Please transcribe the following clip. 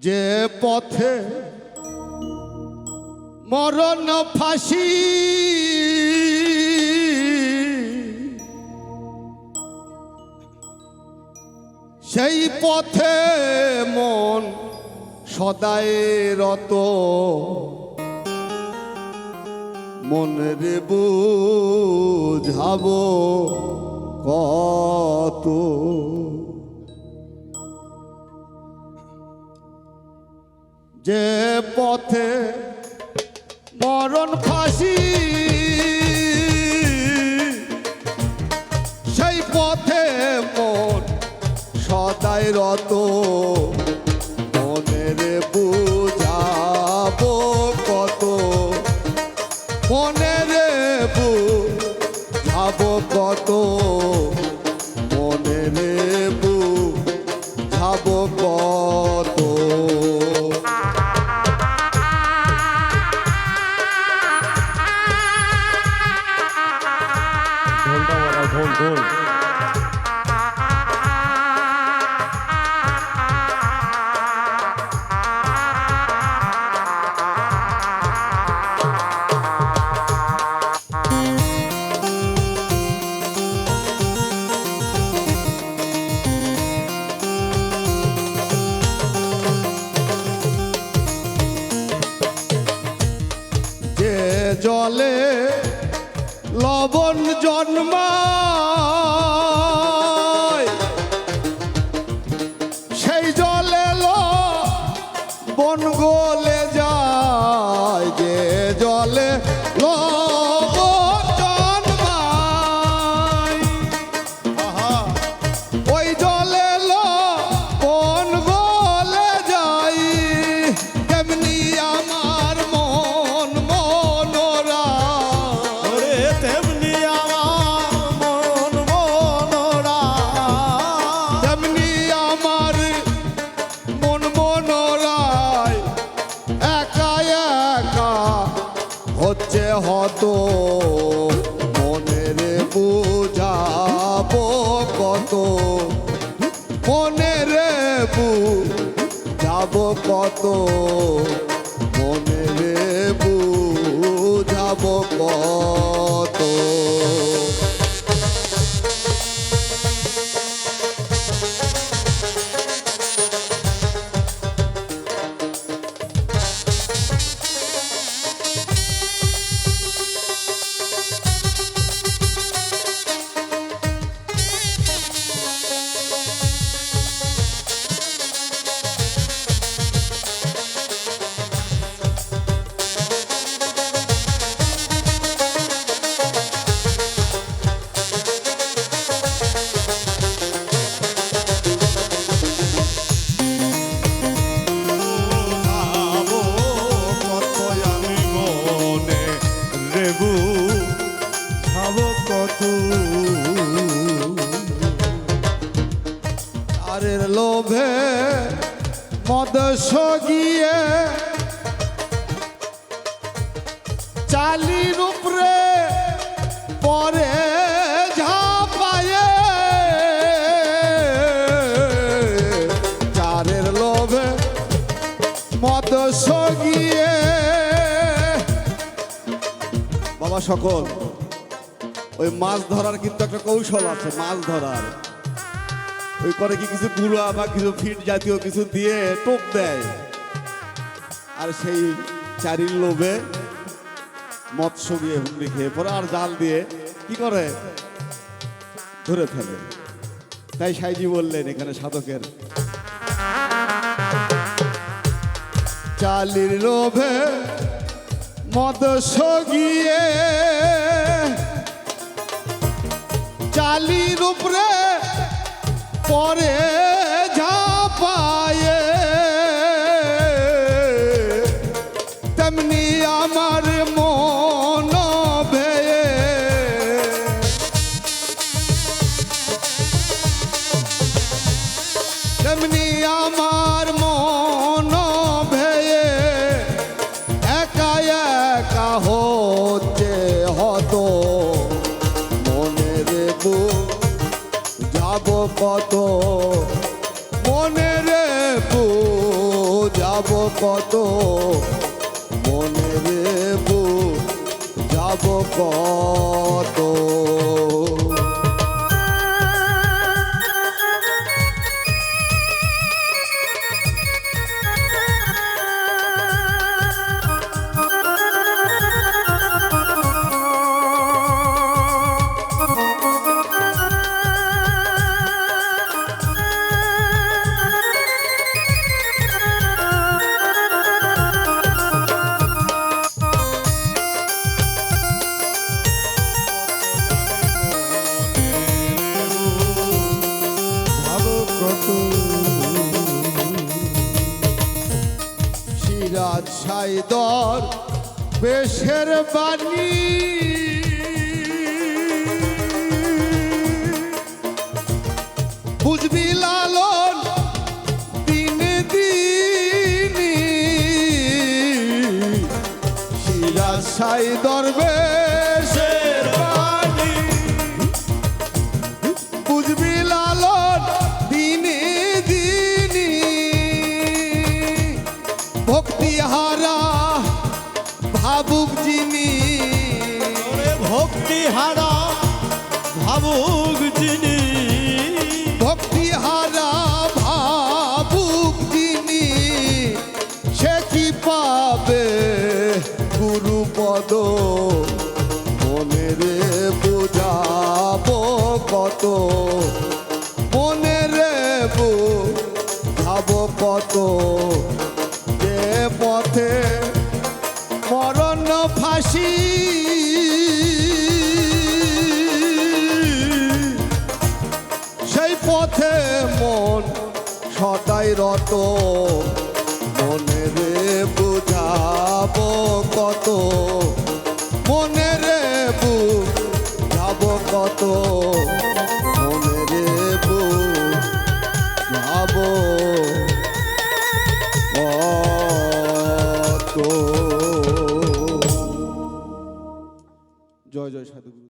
যে পথে মরণ ফাঁসি সেই পথে মন সদাই রত মনের বুঝাবো কত যে পথে মরণ ফাঁসি সেই পথে মন সদাই রত মনের বুঝাবো কত মনের বুঝাবো কত মনের বুঝাবো কত ঢোল যে জলে লবণ জন্মায় সেই জলে লবণ গলে যায় যে জলে লবণ জন্মায় ওই জলে লবণ গলে যায় তেমনি আমার মন মনোরা ওরে তেমনি আমার মন মনোরা তেমনি আমার মন মনোরায় একা একা হচ্ছে হত মনের বুঝাবো কত মনের বুঝাবো কত মনের বুঝাবো কত যাবো কত আমি মনে রেবু যাবো কত তারের লোভে মদ সগিয়ে চালির উপরে পরে ঝাঁপায়ে চারের লোভে মদ সগিয়ে বাবা সকল ওই মাছ ধরার কিন্তু একটা কৌশল আছে মাছ ধরার ওই করে কি কিছু গুঁড়া বা কিছু ফিট জাতীয় কিছু দিয়ে টোপ দেয় আর সেই চারির লোভে মৎস্য দিয়ে হুমড়ি খেয়ে পরে আর জাল দিয়ে কি করে ধরে ফেলে তাই সাইজি বললেন এখানে সাধকের চালির লোভে মৎস্য গিয়ে চালির উপরে পরে ঝাঁপায়ে তেমনি আমার মন ভেয়ে তেমনি আমার মন ভেয়ে একা একা হচ্ছে হত মনের যাব কত মনের যাব কত মনে রে যাব কত। ভাবো কত সিরাজ সাইদর বেশের বাণী বুঝবি লালন দিনে দিনে সিরাজ সাইদর বেশের বাণী বুঝবি লালন দিনে দিনে ভক্তি হারা ভাবুক যিনি ওরে ভক্তি হারা ভাবুক যিনি ভক্তি হারা ভাবুক যিনি সে কি পাবে গুরুপদ মনে রে বুঝাবো কত মনে রে বুঝাবো কত যে পথে মরণ ফাঁসি সেই পথে মন সদাই রত মনে রে বুঝাবো কত মনে রে বুঝাবো কত মনে রে বুঝাবো কত। জয় জয় সাধুগুরু।